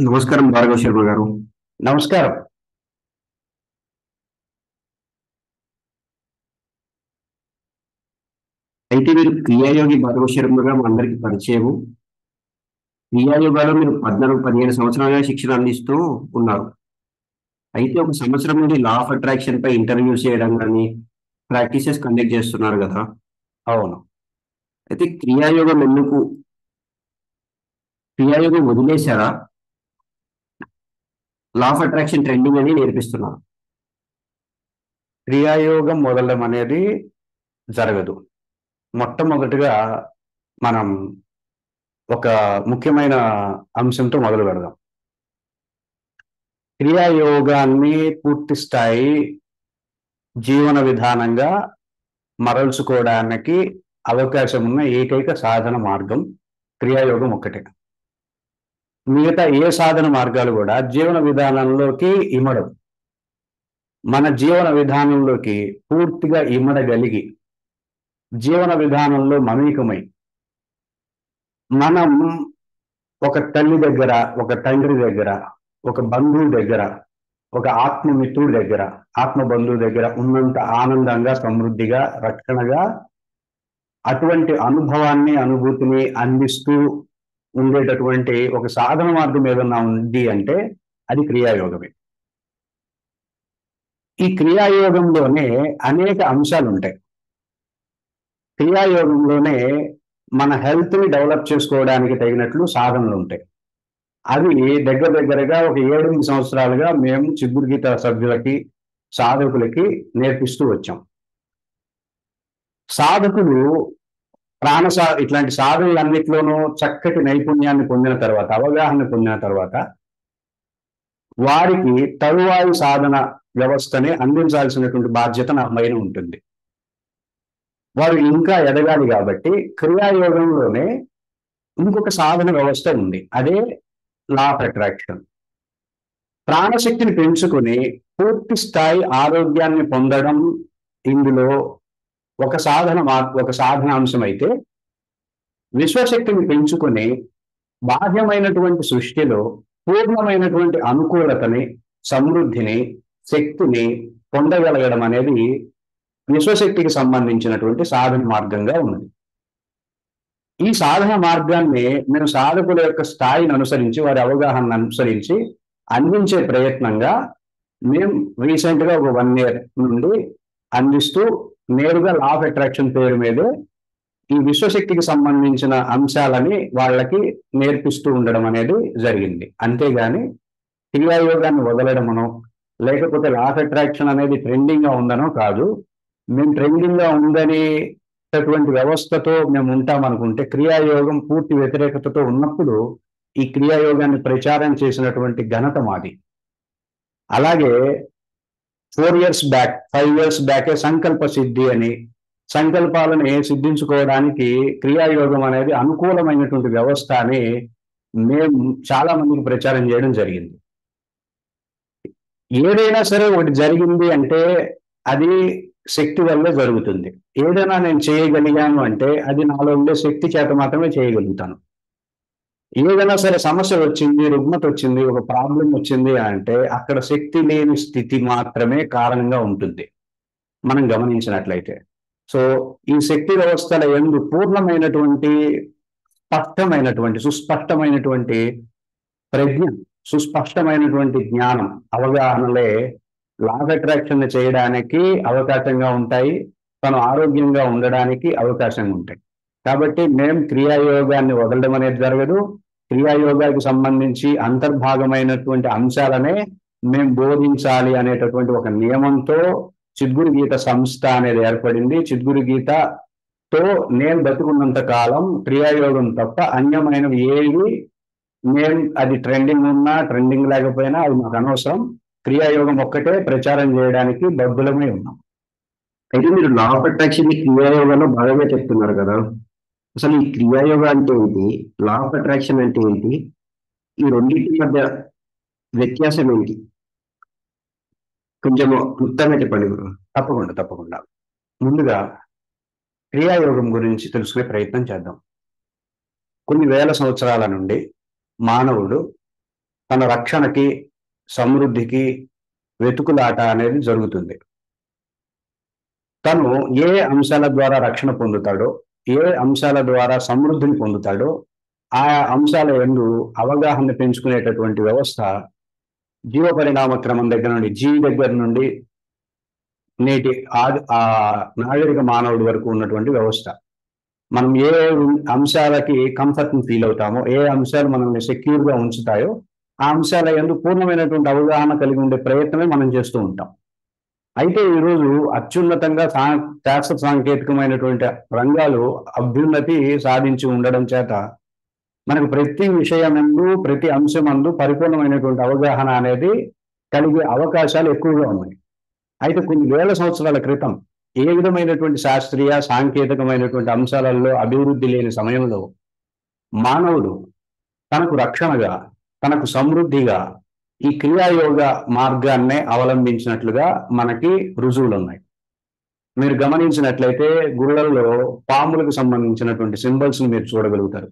నమస్కారం భార్గవ శర్మ గారు. నమస్కారం. అయితే మీరు క్రియాయోగి భార్గవ శర్మగా మా అందరికి పరిచయము. క్రియాయోగాలో మీరు 14, 15 సంవత్సరాలుగా శిక్షణ అందిస్తూ ఉన్నారు. అయితే ఒక సంవత్సరం నుండి లా ఆఫ్ అట్రాక్షన్ పై ఇంటర్వ్యూస్ చేయడం కానీ, ప్రాక్టీసెస్ కండక్ట్ చేస్తున్నారు కదా! అవును. అయితే క్రియాయోగం వదిలేశారా? లా ఆఫ్ అట్రాక్షన్ ట్రెండింగ్ అని నేర్పిస్తున్నారు. క్రియాయోగం మొదలడం అనేది జరగదు. మొట్టమొదటిగా మనం ఒక ముఖ్యమైన అంశంతో మొదలు పెడదాం. క్రియాయోగాన్ని పూర్తి స్థాయి జీవన విధానంగా మరల్చుకోవడానికి అవకాశం ఉన్న ఏకైక సాధన మార్గం క్రియాయోగం ఒక్కటే. మిగతా ఏ సాధన మార్గాలు కూడా జీవన విధానంలోకి ఇమడవు. మన జీవన విధానంలోకి పూర్తిగా ఇమడగలిగి జీవన విధానంలో మమేకమై మనం ఒక తల్లి దగ్గర, ఒక తండ్రి దగ్గర, ఒక బంధువు దగ్గర, ఒక ఆత్మమిత్రుడి దగ్గర, ఆత్మ బంధువు దగ్గర ఉన్నంత ఆనందంగా, సమృద్ధిగా, రక్షణగా అటువంటి అనుభవాన్ని, అనుభూతిని అందిస్తూ ఉండేటటువంటి ఒక సాధన మార్గం ఏదన్నా ఉంది అంటే అది క్రియాయోగమే. ఈ క్రియాయోగంలోనే అనేక అంశాలు ఉంటాయి. క్రియాయోగంలోనే మన హెల్త్ని డెవలప్ చేసుకోవడానికి తగినట్లు సాధనలు ఉంటాయి. అవి దగ్గరగా ఒక 7-8 సంవత్సరాలుగా మేము చిగురు గీత సభ్యులకి, సాధకులకి నేర్పిస్తూ వచ్చాం. సాధకులు ఇట్లాంటి సాధనలన్నిటిలోనూ చక్కటి నైపుణ్యాన్ని పొందిన తర్వాత, అవగాహన పొందిన తర్వాత వారికి తరువాయి సాధన వ్యవస్థని అందించాల్సినటువంటి బాధ్యత నా పైన ఉంటుంది. వారు ఇంకా ఎదగాలి కాబట్టి క్రియాయోగంలోనే ఇంకొక సాధన వ్యవస్థ ఉంది. అదే లా ఆఫ్ అట్రాక్షన్. ప్రాణశక్తిని పెంచుకుని పూర్తి స్థాయి ఆరోగ్యాన్ని పొందడం ఇందులో ఒక సాధన అంశం అయితే, విశ్వశక్తిని పెంచుకుని బాహ్యమైనటువంటి సృష్టిలో పూర్ణమైనటువంటి అనుకూలతని, సమృద్ధిని, శక్తిని పొందగలగడం అనేది విశ్వశక్తికి సంబంధించినటువంటి సాధన మార్గంగా ఉన్నది. ఈ సాధన మార్గాన్ని మేము సాధకుల యొక్క స్థాయిని అనుసరించి, వారి అవగాహనను అనుసరించి అందించే ప్రయత్నంగా మేము రీసెంట్గా ఒక 1 year నుండి అందిస్తూ నేరుగా లా ఆఫ్ అట్రాక్షన్ పేరు మీదే ఈ విశ్వశక్తికి సంబంధించిన అంశాలని వాళ్ళకి నేర్పిస్తూ ఉండడం అనేది జరిగింది. అంతేగాని క్రియాయోగాన్ని వదలడమనో, లేకపోతే లా ఆఫ్ అట్రాక్షన్ అనేది ట్రెండింగ్గా ఉందనో కాదు. మేము ట్రెండింగ్గా ఉందనేటటువంటి వ్యవస్థతో మేము ఉంటామనుకుంటే, క్రియాయోగం పూర్తి వ్యతిరేకతతో ఉన్నప్పుడు ఈ క్రియాయోగాన్ని ప్రచారం చేసినటువంటి ఘనత మాది. అలాగే 4 years బ్యాక్, 5 years బ్యాకే సంకల్ప సిద్ధి అని, సంకల్పాలను సిద్ధించుకోవడానికి క్రియాయోగం అనేది అనుకూలమైనటువంటి వ్యవస్థ అని మేము చాలా మందికి ప్రచారం చేయడం జరిగింది. ఏదైనా సరే ఒకటి జరిగింది అంటే అది శక్తి వల్లే జరుగుతుంది. ఏదైనా నేను చేయగలిగాను అంటే అది నాలో ఉండే శక్తి చేత మాత్రమే చేయగలుగుతాను. ఏదైనా సరే సమస్య వచ్చింది, రుగ్మత వచ్చింది, ఒక ప్రాబ్లం వచ్చింది అంటే అక్కడ శక్తి లేని స్థితి మాత్రమే కారణంగా ఉంటుంది మనం గమనించినట్లయితే. సో ఈ శక్తి వ్యవస్థల యందు పూర్ణమైనటువంటి, సుస్పష్టమైనటువంటి ప్రజ్ఞ, సుస్పష్టమైనటువంటి జ్ఞానం, అవగాహనలే లా ఆఫ్ అట్రాక్షన్ చేయడానికి అవకాశంగా ఉంటాయి. తను ఆరోగ్యంగా ఉండడానికి అవకాశంగా ఉంటాయి. కాబట్టి మేము క్రియాయోగాన్ని వదలడం అనేది జరగదు. క్రియాయోగానికి సంబంధించి అంతర్భాగమైనటువంటి అంశాలనే మేము బోధించాలి అనేటటువంటి ఒక నియమంతో చిద్గురు గీత సంస్థ అనేది ఏర్పడింది. చిద్గురు గీతతో నేను బతుకున్నంత కాలం క్రియాయోగం తప్ప అన్యమైనవి ఏవి మేము, అది ట్రెండింగ్ ఉన్నా ట్రెండింగ్ లేకపోయినా అది మాకు అనవసరం. క్రియాయోగం ఒక్కటే ప్రచారం చేయడానికి బద్ధులమై ఉన్నాం. అయితే మీరు లా ఆఫ్ అట్రాక్షన్ ని క్రియాయోగంలో భాగంగా చెప్తున్నారు కదా! అసలు ఈ క్రియాయోగ అంటే ఏంటి? లా ఆఫ్ అట్రాక్షన్ అంటే ఏంటి? ఈ రెండింటి మధ్య వ్యత్యాసం ఏంటి? కొంచెం క్లుప్తంగా చెప్పండి గురు. తప్పకుండా. ముందుగా క్రియాయోగం గురించి తెలుసుకునే ప్రయత్నం చేద్దాం. కొన్ని వేల సంవత్సరాల నుండి మానవుడు తన రక్షణకి, సమృద్ధికి వెతుకులాట అనేది జరుగుతుంది. తను ఏ అంశాల ద్వారా రక్షణ పొందుతాడో, ఏ అంశాల ద్వారా సమృద్ధిని పొందుతాడో ఆయా అంశాల యందు అవగాహన పెంచుకునేటటువంటి వ్యవస్థ జీవ పరిణామ క్రమం దగ్గర నుండి, జీవి దగ్గర నుండి నేటి నాగరిక మానవుడి వరకు ఉన్నటువంటి వ్యవస్థ. మనం ఏ అంశాలకి కంఫర్ట్ని ఫీల్ అవుతామో, ఏ అంశాలు మనల్ని సెక్యూర్గా ఉంచుతాయో ఆ అంశాల యందు పూర్ణమైనటువంటి అవగాహన కలిగి ఉండే ప్రయత్నమే మనం చేస్తూ ఉంటాం. అయితే ఈరోజు అత్యున్నతంగా శాస్త్ర సాంకేతికమైనటువంటి రంగాలు అభ్యున్నతి సాధించి ఉండడం చేత మనకు ప్రతి విషయమందు, ప్రతి అంశమందు పరిపూర్ణమైనటువంటి అవగాహన అనేది కలిగే అవకాశాలు ఎక్కువగా ఉన్నాయి. అయితే కొన్ని వేల సంవత్సరాల క్రితం ఏ విధమైనటువంటి శాస్త్రీయ సాంకేతికమైనటువంటి అంశాలలో అభివృద్ధి లేని సమయంలో మానవుడు తనకు రక్షణగా, తనకు సమృద్ధిగా ఈ క్రియాయోగ మార్గాన్నే అవలంబించినట్లుగా మనకి రుజువులు ఉన్నాయి. మీరు గమనించినట్లయితే గుళ్ళల్లో పాములకు సంబంధించినటువంటి సింబల్స్ మీరు చూడగలుగుతారు.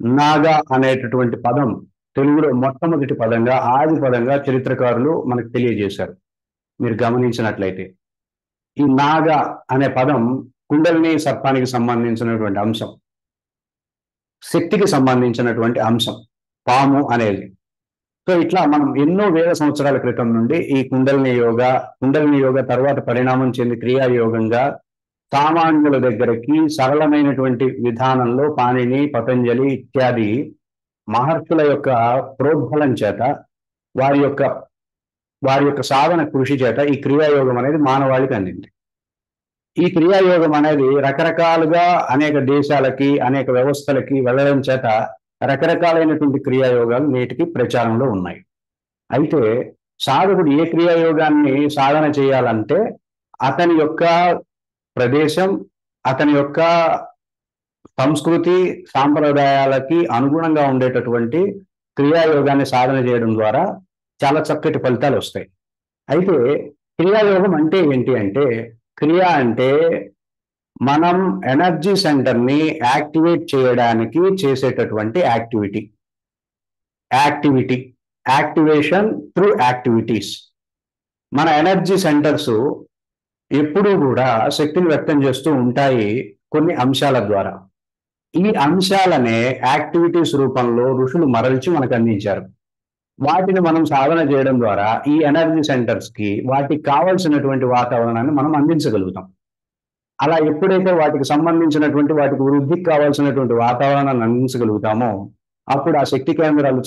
నాగా అనేటటువంటి పదం తెలుగులో మొట్టమొదటి పదంగా, ఆది పదంగా చరిత్రకారులు మనకు తెలియజేశారు. మీరు గమనించినట్లయితే ఈ నాగా అనే పదం కుండలిని సర్పానికి సంబంధించినటువంటి అంశం, శక్తికి సంబంధించినటువంటి అంశం పాము అనేది. సో ఇట్లా మనం ఎన్నో వేల సంవత్సరాల క్రితం నుండి ఈ కుండలిని యోగ తర్వాత పరిణామం చెంది క్రియాయోగంగా సామాన్యుల దగ్గరికి సరళమైనటువంటి విధానంలో పాణిని, పతంజలి ఇత్యాది మహర్షుల యొక్క ప్రోద్బలం చేత, వారి యొక్క సాధన కృషి చేత ఈ క్రియాయోగం అనేది మానవాళికి అందింది. ఈ క్రియాయోగం అనేది రకరకాలుగా అనేక దేశాలకి, అనేక వ్యవస్థలకి వెళ్ళడం చేత రకరకాలైనటువంటి క్రియాయోగాలు నేటికి ప్రచారంలో ఉన్నాయి. అయితే సాధకుడు ఏ క్రియాయోగాన్ని సాధన చేయాలంటే అతని యొక్క ప్రదేశం, అతని యొక్క సంస్కృతి సాంప్రదాయాలకి అనుగుణంగా ఉండేటటువంటి క్రియాయోగాన్ని సాధన చేయడం ద్వారా చాలా చక్కటి ఫలితాలు వస్తాయి. అయితే క్రియాయోగం అంటే ఏంటి అంటే, క్రియ అంటే మనం ఎనర్జీ సెంటర్ని యాక్టివేట్ చేయడానికి చేసేటటువంటి యాక్టివేషన్ త్రూ యాక్టివిటీస్. మన ఎనర్జీ సెంటర్స్ ఎప్పుడూ కూడా శక్తిని వ్యక్తం చేస్తూ ఉంటాయి కొన్ని అంశాల ద్వారా. ఈ అంశాలనే యాక్టివిటీస్ రూపంలో ఋషులు మరల్చి మనకు అందించారు. వాటిని మనం సాధన చేయడం ద్వారా ఈ ఎనర్జీ సెంటర్స్కి వాటికి కావలసినటువంటి వాతావరణాన్ని మనం అందించగలుగుతాం. అలా ఎప్పుడైతే వాటికి సంబంధించినటువంటి, వాటికి వృద్ధికి కావాల్సినటువంటి వాతావరణాన్ని అందించగలుగుతామో అప్పుడు ఆ శక్తి కేంద్రాలు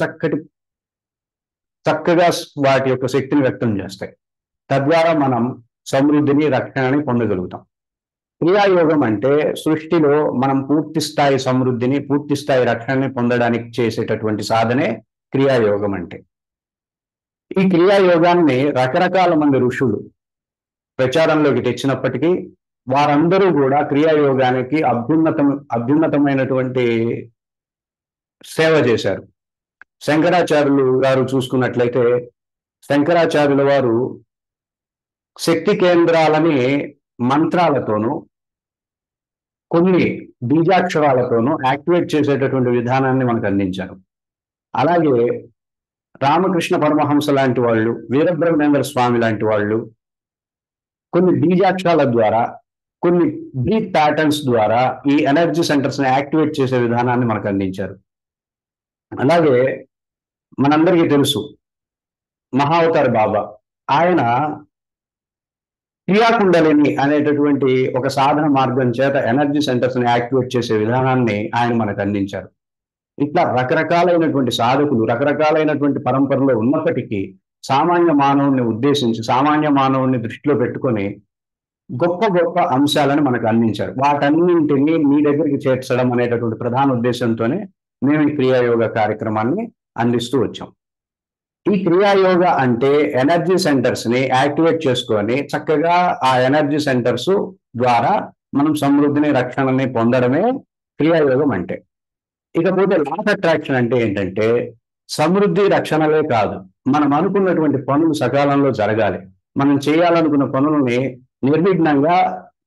చక్కగా వాటి యొక్క శక్తిని వ్యక్తం చేస్తాయి. తద్వారా మనం సమృద్ధిని, రక్షణని పొందగలుగుతాం. క్రియాయోగం అంటే సృష్టిలో మనం పూర్తి స్థాయి సమృద్ధిని, పూర్తి స్థాయి రక్షణని పొందడానికి చేసేటటువంటి సాధనే క్రియాయోగం అంటే. ఈ క్రియాయోగాన్ని రకరకాల మంది ఋషులు ప్రచారంలోకి తెచ్చినప్పటికీ వారందరూ కూడా క్రియాయోగానికి అభ్యున్నతమైనటువంటి సేవ చేశారు. శంకరాచార్యులు గారు చూసుకున్నట్లయితే, శంకరాచార్యుల వారు శక్తి కేంద్రాలని మంత్రాలతోనూ కొన్ని బీజాక్షరాలతోనూ యాక్టివేట్ చేసేటటువంటి విధానాన్ని మనకు అందించారు. అలాగే రామకృష్ణ పరమహంస లాంటి వాళ్ళు, వీరబ్రహ్మేంద్ర స్వామి లాంటి వాళ్ళు కొన్ని బీజాక్షరాల ద్వారా, కొన్ని బ్రీత్ ప్యాటర్న్స్ ద్వారా ఈ ఎనర్జీ సెంటర్స్ని యాక్టివేట్ చేసే విధానాన్ని మనకు అందించారు. అలాగే మనందరికీ తెలుసు మహావతార్ బాబా, ఆయన క్రియాకుండలిని అనేటటువంటి ఒక సాధన మార్గం చేత ఎనర్జీ సెంటర్స్ని యాక్టివేట్ చేసే విధానాన్ని ఆయన మనకు అందించారు. ఇట్లా రకరకాలైనటువంటి సాధకులు రకరకాలైనటువంటి పరంపరలో ఉన్నప్పటికీ సామాన్య మానవుని ఉద్దేశించి, సామాన్య మానవుని దృష్టిలో పెట్టుకొని గొప్ప గొప్ప అంశాలను మనకు అందించారు. వాటన్నింటినీ మీ దగ్గరికి చేర్చడం అనేటటువంటి ప్రధాన ఉద్దేశంతోనే మేము ఈ క్రియాయోగ కార్యక్రమాన్ని అందిస్తూ వచ్చాం. ఈ క్రియాయోగ అంటే ఎనర్జీ సెంటర్స్ని యాక్టివేట్ చేసుకొని చక్కగా ఆ ఎనర్జీ సెంటర్స్ ద్వారా మనం సమృద్ధిని, రక్షణని పొందడమే క్రియాయోగం అంటే. ఇకపోతే లా ఆఫ్ అట్రాక్షన్ అంటే ఏంటంటే, సమృద్ధి, రక్షణలే కాదు, మనం అనుకున్నటువంటి పనులు సకాలంలో జరగాలి, మనం చేయాలనుకున్న పనులని నిర్విఘ్నంగా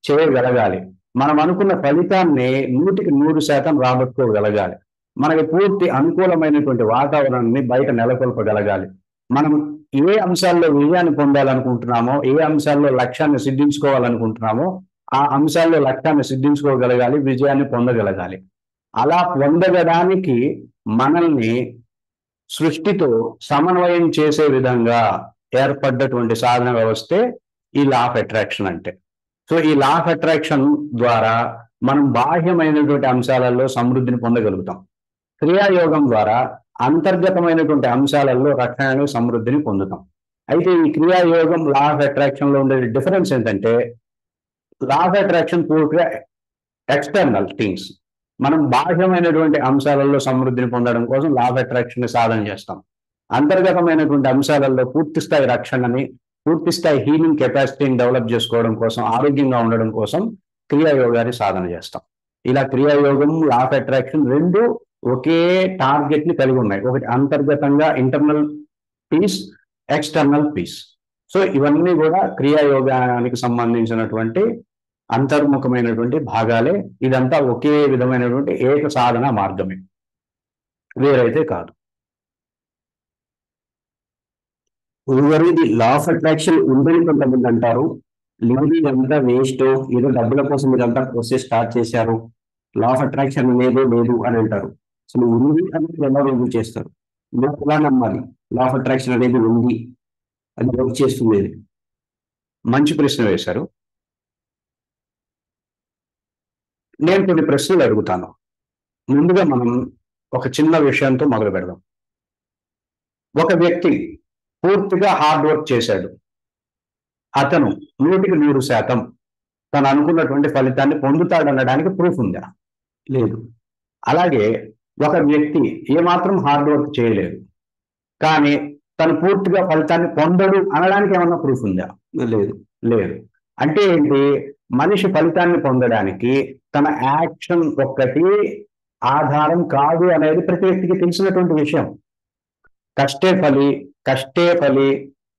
చేయగలగాలి, మనం అనుకున్న ఫలితాన్ని 100% రాబట్టుకోగలగాలి. మనకి పూర్తి అనుకూలమైనటువంటి వాతావరణాన్ని బయట నెలకొల్పగలగాలి. మనం ఏ అంశాల్లో విజయాన్ని పొందాలనుకుంటున్నామో, ఏ అంశాల్లో లక్ష్యాన్ని సిద్ధించుకోవాలనుకుంటున్నామో ఆ అంశాల్లో లక్ష్యాన్ని సిద్ధించుకోగలగాలి, విజయాన్ని పొందగలగాలి. అలా పొందగడానికి మనల్ని సృష్టితో సమన్వయం చేసే విధంగా ఏర్పడ్డటువంటి సాధన వ్యవస్థే ఈ లా ఆఫ్ అట్రాక్షన్ అంటే. సో ఈ లా ఆఫ్ అట్రాక్షన్ ద్వారా మనం బాహ్యమైనటువంటి అంశాలలో సమృద్ధిని పొందగలుగుతాం. క్రియాయోగం ద్వారా అంతర్గతమైనటువంటి అంశాలలో రక్షణను, సమృద్ధిని పొందుతాం. అయితే ఈ క్రియాయోగం, లా ఆఫ్ అట్రాక్షన్ లో ఉండే డిఫరెన్స్ ఏంటంటే, లా ఆఫ్ అట్రాక్షన్ పూర్తిగా ఎక్స్టర్నల్ థింగ్స్. మనం బాహ్యమైనటువంటి అంశాలలో సమృద్ధిని పొందడం కోసం లా ఆఫ్ అట్రాక్షన్ ని సాధన చేస్తాం. అంతర్గతమైనటువంటి అంశాలలో పూర్తి స్థాయి రక్షణని, పూర్తి స్థాయి హీలింగ్ కెపాసిటీని డెవలప్ చేసుకోవడం కోసం, ఆరోగ్యంగా ఉండడం కోసం క్రియాయోగాన్ని సాధన చేస్తాం. ఇలా క్రియాయోగం, లా ఆఫ్ అట్రాక్షన్ రెండు ఒకే టార్గెట్ ని కలిగి ఉన్నాయి. ఒకటి అంతర్గతంగా internal peace, external peace. So ఇవన్నీ కూడా క్రియాయోగానికి సంబంధించినటువంటి అంతర్ముఖమైనటువంటి భాగాలే. ఇదంతా ఒకే విధమైనటువంటి ఏక సాధన మార్గమే, వేరైతే కాదు. గురుగారు, ఇది లా ఆఫ్ అట్రాక్షన్ ఉందని కొంతమంది అంటారు. లేదు ఇదంతా వేస్ట్, ఏదో డబ్బుల కోసం ఇదంతా ప్రాసెస్ స్టార్ట్ చేశారు, లా ఆఫ్ అట్రాక్షన్ అనేది లేదు అని అంటారు. అసలు ఉంది అనేది ఎలా రుజువు చేస్తారు? మీరు ఎలా నమ్మాలి లా ఆఫ్ అట్రాక్షన్ అనేది ఉంది, అది వర్క్ చేస్తుంది? మంచి ప్రశ్న వేశారు. నేను కొన్ని ప్రశ్నలు అడుగుతాను. ముందుగా మనం ఒక చిన్న విషయంతో మొదలు పెడదాం. ఒక వ్యక్తి పూర్తిగా హార్డ్ వర్క్ చేశాడు. అతను 100% తను అనుకున్నటువంటి ఫలితాన్ని పొందుతాడనడానికి ప్రూఫ్ ఉందా? లేదు. అలాగే ఒక వ్యక్తి ఏమాత్రం హార్డ్ వర్క్ చేయలేదు, కానీ తను పూర్తిగా ఫలితాన్ని పొందడు అనడానికి ఏమన్నా ప్రూఫ్ ఉందా? లేదు. లేదు. అంటే ఏంటి? మనిషి ఫలితాన్ని పొందడానికి తన యాక్షన్ ఒక్కటి ఆధారం కాదు అనేది ప్రతి వ్యక్తికి తెలిసినటువంటి విషయం. కష్టే ఫలి, కష్టే ఫలి,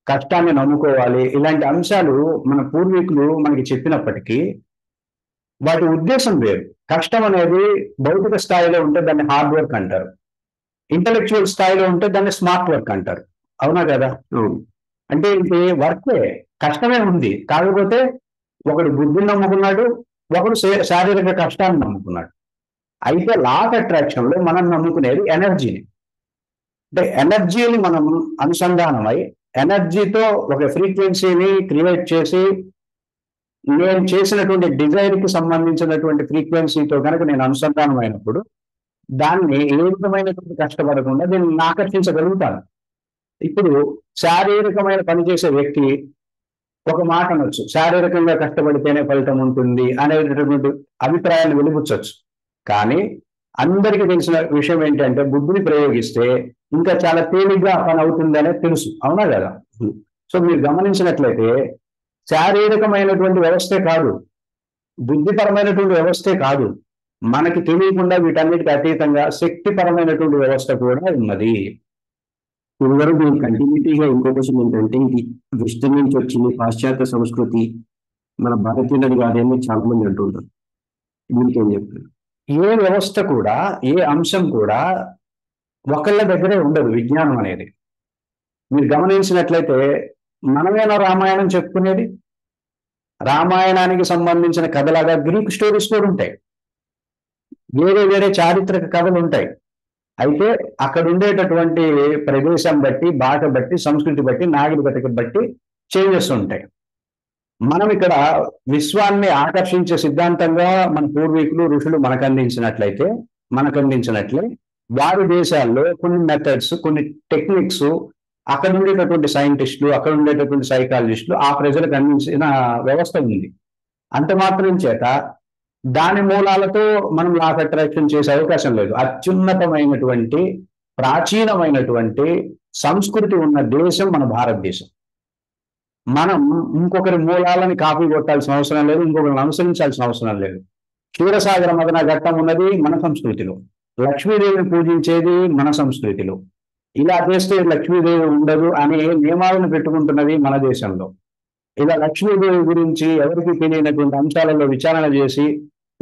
కష్టాన్ని నమ్ముకోవాలి, ఇలాంటి అంశాలు మన పూర్వీకులు మనకి చెప్పినప్పటికీ వాటి ఉద్దేశం వేరు. కష్టం అనేది భౌతిక స్థాయిలో ఉంటే దాన్ని హార్డ్ వర్క్ అంటారు, ఇంటలెక్చువల్ స్థాయిలో ఉంటే దాన్ని స్మార్ట్ వర్క్ అంటారు. అవునా కదా? అంటే ఇది వర్కే, కష్టమే ఉంది. కాకపోతే ఒకడు బుద్ధిని నమ్ముకున్నాడు, ఒకడు శారీరక కష్టాన్ని నమ్ముకున్నాడు. అయితే లా ఆఫ్ అట్రాక్షన్ లో మనం నమ్ముకునేది ఎనర్జీని. అంటే ఎనర్జీని మనం అనుసంధానమై ఎనర్జీతో ఒక ఫ్రీక్వెన్సీని క్రియేట్ చేసి, నేను చేసినటువంటి డిజైర్ కి సంబంధించినటువంటి ఫ్రీక్వెన్సీతో కనుక నేను అనుసంధానం అయినప్పుడు దాన్ని ఏ విధమైనటువంటి కష్టపడకుండా దీన్ని ఆకర్షించగలుగుతాను. ఇప్పుడు శారీరకమైన పని చేసే వ్యక్తి ఒక మాట అనొచ్చు, శారీరకంగా కష్టపడితేనే ఫలితం ఉంటుంది అనేటటువంటి అభిప్రాయాన్ని వెలిబుచ్చొచ్చు. కానీ అందరికీ తెలిసిన విషయం ఏంటంటే, బుద్ధిని ప్రయోగిస్తే ఇంకా చాలా తేలిగ్గా పని అవుతుంది అనేది తెలుసు. అవునా కదా? సో మీరు గమనించినట్లయితే శారీరకమైనటువంటి వ్యవస్థే కాదు, బుద్ధిపరమైనటువంటి వ్యవస్థే కాదు, మనకి తెలియకుండా వీటన్నిటికి అతీతంగా శక్తిపరమైనటువంటి వ్యవస్థ కూడా ఉన్నది. గురుగారు, దీని కంటిన్యూటీగా ఇంకో క్వశ్చన్ ఏంటంటే, ఇది వెస్టర్న్ నుంచి వచ్చింది, పాశ్చాత్య సంస్కృతి, మన భారతీయులది కాదేమో చాలా మంది అంటుంటారు. దీనికి ఏం చెప్తారు? ఏ వ్యవస్థ కూడా, ఏ అంశం కూడా ఒకళ్ళ దగ్గరే ఉండదు. విజ్ఞానం అనేది మీరు గమనించినట్లయితే మనమేనా రామాయణం చెప్పుకునేది? రామాయణానికి సంబంధించిన కథలాగా గ్రీక్ స్టోరీస్ కూడా ఉంటాయి, వేరే వేరే చారిత్రక కథలు ఉంటాయి. అయితే అక్కడ ఉండేటటువంటి ప్రదేశం బట్టి, భాష బట్టి, సంస్కృతి బట్టి, నాగరికతకి బట్టి చేంజెస్ ఉంటాయి. మనం ఇక్కడ విశ్వాన్ని ఆకర్షించే సిద్ధాంతంగా మన పూర్వీకులు, ఋషులు మనకందించినట్లే వారి దేశాల్లో కొన్ని మెథడ్స్, కొన్ని టెక్నిక్స్, అక్కడ ఉండేటటువంటి సైంటిస్టులు, అక్కడ ఉండేటటువంటి సైకాలజిస్టులు ఆ ప్రజలకు అందించిన వ్యవస్థ ఉంది. అంత మాత్రం చేత దాని మూలాలతో మనం లా ఆఫ్ అట్రాక్షన్ చేసే అవకాశం లేదు. అత్యున్నతమైనటువంటి, ప్రాచీనమైనటువంటి సంస్కృతి ఉన్న దేశం మన భారతదేశం. మనం ఇంకొకరి మూలాలని కాపీ కొట్టాల్సిన అవసరం లేదు, ఇంకొకరిని అనుసరించాల్సిన అవసరం లేదు. క్షీరసాగర మదన ఘట్టం ఉన్నది మన సంస్కృతిలో, లక్ష్మీదేవిని పూజించేది మన సంస్కృతిలో. ఇలా చేస్తే లక్ష్మీదేవి ఉండదు అనే నియమాలను పెట్టుకుంటున్నది మన దేశంలో. ఇలా లక్ష్మీదేవి గురించి ఎవరికి తెలియనటువంటి అంశాలలో విచారణ చేసి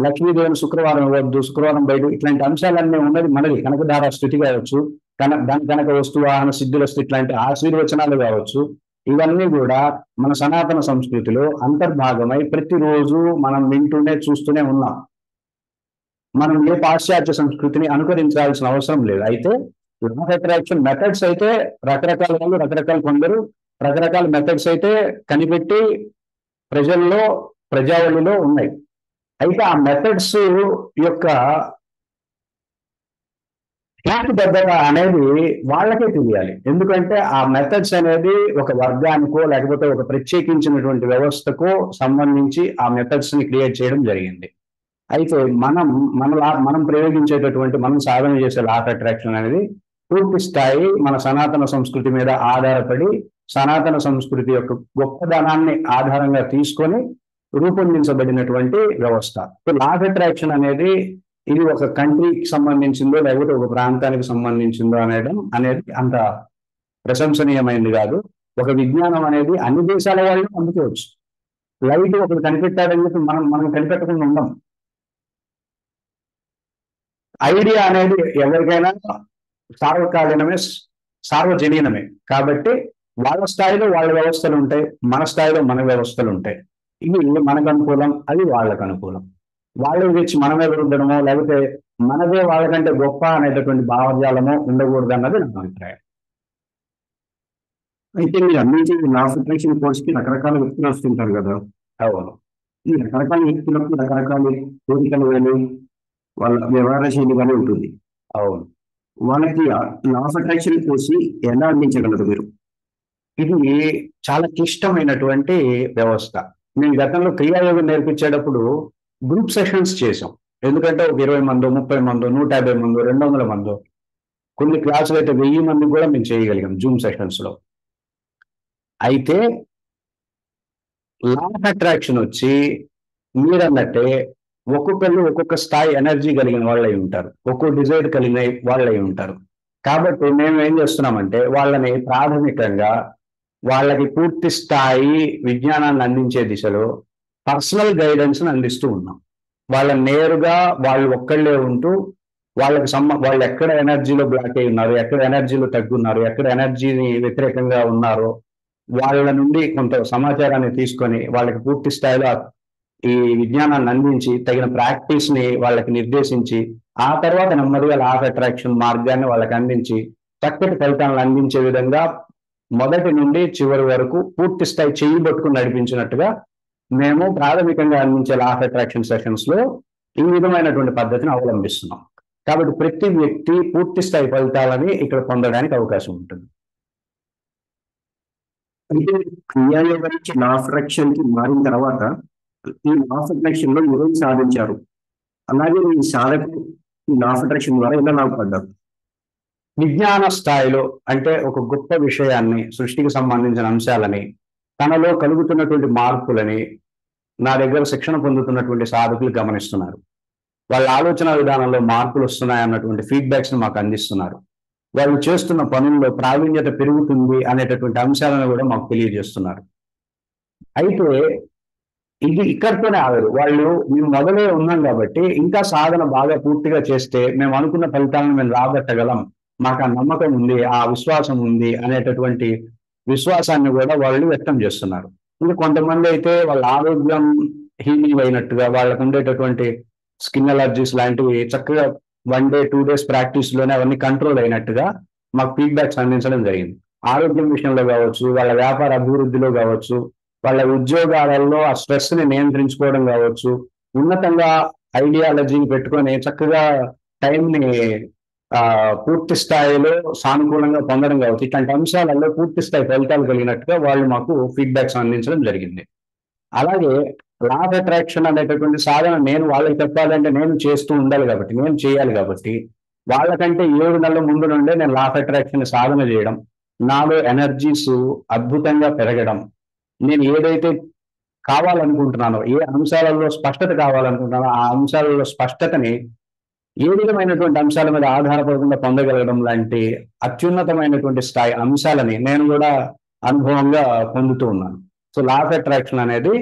లక్ష్మీదేవిని శుక్రవారం ఇవ్వద్దు, శుక్రవారం బయట, ఇట్లాంటి అంశాలన్నీ ఉన్నది మనది. కనకధార స్థుతి కావచ్చు, దాని కనుక వస్తువాహన సిద్ధుల స్థితి, ఇట్లాంటి ఆశీర్వచనాలు కావచ్చు, ఇవన్నీ కూడా మన సనాతన సంస్కృతిలో అంతర్భాగమై ప్రతిరోజు మనం వింటూనే చూస్తూనే ఉన్నాం. మనం ఏ పాశ్చాత్య సంస్కృతిని అనుకరించాల్సిన అవసరం లేదు. అయితే లా ఆఫ్ అట్రాక్షన్ మెథడ్స్ అయితే రకరకాల వాళ్ళు, రకరకాల కొందరు రకరకాల మెథడ్స్ అయితే కనిపెట్టి ప్రజావళిలో ఉన్నాయి. అయితే ఆ మెథడ్స్ యొక్క హేతుబద్ధత అనేది వాళ్ళకే తెలియాలి. ఎందుకంటే ఆ మెథడ్స్ అనేది ఒక వర్గానికో లేకపోతే ఒక ప్రత్యేకించినటువంటి వ్యవస్థకో సంబంధించి ఆ మెథడ్స్ ని క్రియేట్ చేయడం జరిగింది. అయితే మనం ప్రయోగించేటటువంటి, మనం సాధన చేసే లా ఆఫ్ అట్రాక్షన్ అనేది పూర్తి స్థాయి మన సనాతన సంస్కృతి మీద ఆధారపడి, సనాతన సంస్కృతి యొక్క గొప్పదనాన్ని ఆధారంగా తీసుకొని రూపొందించబడినటువంటి వ్యవస్థ. లా ఆఫ్ అట్రాక్షన్ అనేది ఇది ఒక కంట్రీకి సంబంధించిందో లేకపోతే ఒక ప్రాంతానికి సంబంధించిందో అనేది అంత ప్రశంసనీయమైనది కాదు. ఒక విజ్ఞానం అనేది అన్ని దేశాల వాళ్ళు అందుకోవచ్చు. లైట్ ఒకటి కనిపెట్టాడని చెప్పి మనం కనిపెట్టకుండా ఉండం. ఐడియా అనేది ఎవరికైనా సార్వకాలీనమే, సార్వజనీనమే. కాబట్టి వాళ్ళ స్థాయిలో వాళ్ళ వ్యవస్థలు ఉంటాయి, మన స్థాయిలో మన వ్యవస్థలు ఉంటాయి. ఇవి మనకు అనుకూలం, అది వాళ్ళకు అనుకూలం. వాళ్ళు తెచ్చి మనమే ఉండడమో లేకపోతే మనదే వాళ్ళకంటే గొప్ప అనేటటువంటి భావజాలమో ఉండకూడదు అన్నది నా అభిప్రాయం. అయితే మీరు అందించే లా ఆఫ్ అట్రాక్షన్ కోర్స్ కి రకరకాల వ్యక్తులు వస్తుంటారు కదా. అవును. ఈ రకరకాల వ్యక్తులకు రకరకాల కోరికలు కానీ వాళ్ళ వ్యవహార శైలి కానీ ఉంటుంది. అవును. వాళ్ళకి లా ఆఫ్ అట్రాక్షన్ కోర్స్ ఎలా అందించగలరు మీరు? ఇది చాలా క్లిష్టమైనటువంటి వ్యవస్థ. నేను గతంలో క్రియాయోగం నేర్పించేటప్పుడు గ్రూప్ సెషన్స్ చేసాం. ఎందుకంటే ఒక 20 మందో, 30 మందో, 150 మందో, 200 మందో, కొన్ని క్లాసులు అయితే 1000 మంది కూడా మేము చేయగలిగాం జూమ్ సెషన్స్ లో. అయితే లా ఆఫ్ అట్రాక్షన్ వచ్చి మీరన్నట్టే ఒక్కొక్కళ్ళు ఒక్కొక్క స్థాయి ఎనర్జీ కలిగిన వాళ్ళు అయి ఉంటారు, ఒక్కో డిజైర్ కలిగిన వాళ్ళు అయి ఉంటారు. కాబట్టి మేము ఏం చేస్తున్నామంటే వాళ్ళని ప్రాథమికంగా వాళ్ళకి పూర్తి స్థాయి విజ్ఞానాన్ని అందించే దిశలో పర్సనల్ గైడెన్స్ అందిస్తూ ఉన్నాం. వాళ్ళని నేరుగా వాళ్ళు ఒక్కళ్ళే ఉంటూ వాళ్ళు ఎక్కడ ఎనర్జీలో బ్లాక్ అయి ఉన్నారు, ఎక్కడ ఎనర్జీలో తగ్గున్నారు, ఎక్కడ ఎనర్జీని వ్యతిరేకంగా ఉన్నారో వాళ్ళ నుండి కొంత సమాచారాన్ని తీసుకొని వాళ్ళకి పూర్తి స్థాయిలో ఈ విజ్ఞానాన్ని అందించి తగిన ప్రాక్టీస్ ని వాళ్ళకి నిర్దేశించి ఆ తర్వాత నెమ్మదిగా లా ఆఫ్ అట్రాక్షన్ మార్గాన్ని వాళ్ళకి అందించి చక్కటి ఫలితాలను అందించే విధంగా మొదటి నుండి చివరి వరకు పూర్తి స్థాయి చెయ్యి పట్టుకుని నడిపించినట్టుగా మేము ప్రాథమికంగా అందించే లా ఆఫ్ అట్రాక్షన్ సెషన్స్ లో ఈ విధమైనటువంటి పద్ధతిని అవలంబిస్తున్నాం. కాబట్టి ప్రతి వ్యక్తి పూర్తి స్థాయి ఫలితాలని ఇక్కడ పొందడానికి అవకాశం ఉంటుంది. అయితే క్రియాయోగం నుంచి లా ఆఫ్ అట్రాక్షన్ కి మారిన తర్వాత ఈ లా ఆఫ్ అట్రాక్షన్ లో ఏం సాధించారు? అలాగే మీ సాధకు ఈ లా ఆఫ్ అట్రాక్షన్ ద్వారా ఎలా లాభపడ్డారు? విజ్ఞాన స్థాయిలో అంటే ఒక గొప్ప విషయాన్ని, సృష్టికి సంబంధించిన అంశాలని, తనలో కలుగుతున్నటువంటి మార్పులని నా దగ్గర శిక్షణ పొందుతున్నటువంటి సాధకులు గమనిస్తున్నారు. వాళ్ళ ఆలోచన విధానంలో మార్పులు వస్తున్నాయన్నటువంటి ఫీడ్బ్యాక్స్ ని మాకు అందిస్తున్నారు. వాళ్ళు చేస్తున్న పనుల్లో ప్రావీణ్యత పెరుగుతుంది అనేటటువంటి అంశాలను కూడా మాకు తెలియజేస్తున్నారు. అయితే ఇది ఇక్కడితోనే ఆగదు. మేము మొదలే ఉన్నాం కాబట్టి ఇంకా సాధన బాగా పూర్తిగా చేస్తే మేము అనుకున్న ఫలితాలను మేము రాబట్టగలం, మాకు ఆ నమ్మకం ఉంది, ఆ విశ్వాసం ఉంది అనేటటువంటి విశ్వాసాన్ని కూడా వాళ్ళు వ్యక్తం చేస్తున్నారు. ఇంకా కొంతమంది అయితే వాళ్ళ ఆరోగ్యం హీలింగ్ అయినట్టుగా, వాళ్ళకు ఉండేటటువంటి స్కిన్ అలర్జీస్ లాంటివి చక్కగా 1 day 2 days ప్రాక్టీస్ లోనే అవన్నీ కంట్రోల్ అయినట్టుగా మాకు ఫీడ్బ్యాక్స్ అందించడం జరిగింది. ఆరోగ్యం విషయంలో కావచ్చు, వాళ్ళ వ్యాపార అభివృద్ధిలో కావచ్చు, వాళ్ళ ఉద్యోగాలలో ఆ స్ట్రెస్ ని నియంత్రించుకోవడం కావచ్చు, ఉన్నతంగా ఐడియాలజీని పెట్టుకొని చక్కగా టైంని పూర్తి స్థాయిలో సానుకూలంగా పొందడం కావచ్చు, ఇట్లాంటి అంశాలలో పూర్తి స్థాయి ఫలితాలు కలిగినట్టుగా వాళ్ళు మాకు ఫీడ్బ్యాక్స్ అందించడం జరిగింది. అలాగే లా ఆఫ్ అట్రాక్షన్ అనేటటువంటి సాధన నేను వాళ్ళకి చెప్పాలంటే నేను చేస్తూ ఉండాలి కాబట్టి, నేను చేయాలి కాబట్టి, వాళ్ళకంటే 7 నెలల ముందు నుండే నేను లా ఆఫ్ అట్రాక్షన్ సాధన చేయడం, నాలో ఎనర్జీస్ అద్భుతంగా పెరగడం, నేను ఏదైతే కావాలనుకుంటున్నానో, ఏ అంశాలలో స్పష్టత కావాలనుకుంటున్నానో ఆ అంశాలలో స్పష్టతని ఏ విధమైనటువంటి అంశాల మీద ఆధారపడకుండా పొందగలగడం లాంటి అత్యున్నతమైనటువంటి స్థాయి అంశాలని నేను కూడా అనుభవంగా పొందుతూ ఉన్నాను. సో లా ఆఫ్ అట్రాక్షన్ అనేది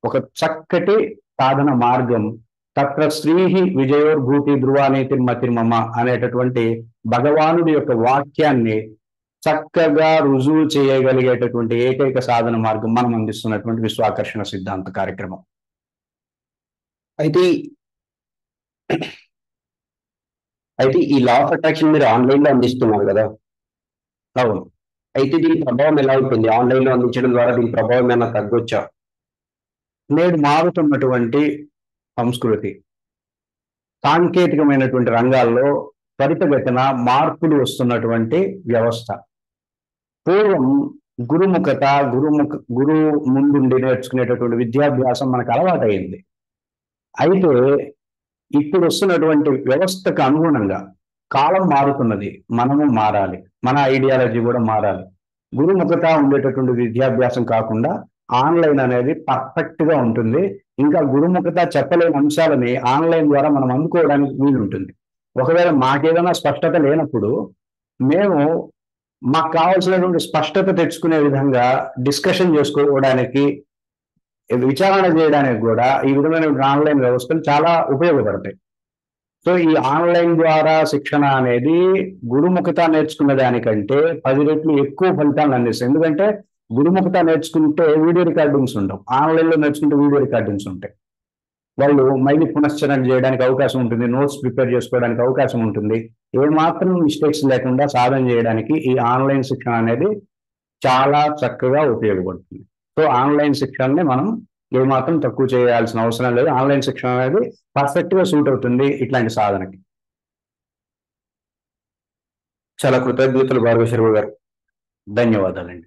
ఒక చక్కటి సాధన మార్గం. తత్ర శ్రీహి విజయోర్భూతి ధ్రువానీతిర్మతిర్మమ అనేటటువంటి భగవానుడి యొక్క వాక్యాన్ని చక్కగా రుజువు చేయగలిగేటటువంటి ఏకైక సాధన మార్గం మనం అందిస్తున్నటువంటి విశ్వాకర్షణ సిద్ధాంత కార్యక్రమం. అయితే అయితే ఈ లా ఆఫ్ అట్రాక్షన్ మీరు ఆన్లైన్ లో అందిస్తున్నారు కదా? అవును. అయితే దీని ప్రభావం ఎలా ఉంటుంది? ఆన్లైన్ లో అందించడం ద్వారా దీని ప్రభావం ఏమైనా తగ్గొచ్చా? నేడు మారుతున్నటువంటి సంస్కృతి, సాంకేతికమైనటువంటి రంగాల్లో త్వరితగతిన మార్పులు వస్తున్నటువంటి వ్యవస్థ. పూర్వం గురువు ముందుండి నేర్చుకునేటటువంటి విద్యాభ్యాసం మనకు అలవాటైంది. అయితే ఇప్పుడు వస్తున్నటువంటి వ్యవస్థకు అనుగుణంగా కాలం మారుతున్నది, మనము మారాలి, మన ఐడియాలజీ కూడా మారాలి. గురుముఖత ఉండేటటువంటి విద్యాభ్యాసం కాకుండా ఆన్లైన్ అనేది పర్ఫెక్ట్ గా ఉంటుంది. ఇంకా గురుముఖత చెప్పలేని అంశాలని ఆన్లైన్ ద్వారా మనం అందుకోవడానికి వీలుంటుంది. ఒకవేళ మాకేదైనా స్పష్టత లేనప్పుడు మేము మాకు కావాల్సినటువంటి స్పష్టత తెచ్చుకునే విధంగా డిస్కషన్ చేసుకోవడానికి, విచారణ చేయడానికి కూడా ఈ విధమైన ఆన్లైన్ వ్యవస్థలు చాలా ఉపయోగపడతాయి. సో ఈ ఆన్లైన్ ద్వారా శిక్షణ అనేది గురుముఖత నేర్చుకున్న దానికంటే 10 రెట్లు ఎక్కువ ఫలితాలను అందిస్తుంది. ఎందుకంటే గురుముఖత నేర్చుకుంటే వీడియో రికార్డింగ్స్ ఉండవు, ఆన్లైన్లో నేర్చుకుంటే వీడియో రికార్డింగ్స్ ఉంటాయి. వాళ్ళు మళ్ళీ పునశ్చరణ చేయడానికి అవకాశం ఉంటుంది, నోట్స్ ప్రిపేర్ చేసుకోవడానికి అవకాశం ఉంటుంది. ఏమాత్రం మిస్టేక్స్ లేకుండా సాధన చేయడానికి ఈ ఆన్లైన్ శిక్షణ అనేది చాలా చక్కగా ఉపయోగపడుతుంది. సో ఆన్లైన్ శిక్షణని మనం ఏమాత్రం తక్కువ చేయాల్సిన అవసరం లేదు. ఆన్లైన్ శిక్షణ అనేది పర్ఫెక్ట్ గా సూట్ అవుతుంది ఇట్లాంటి సాధనకి. చాలా కృతజ్ఞతలు భార్గవ శర్మ గారు. ధన్యవాదాలండి.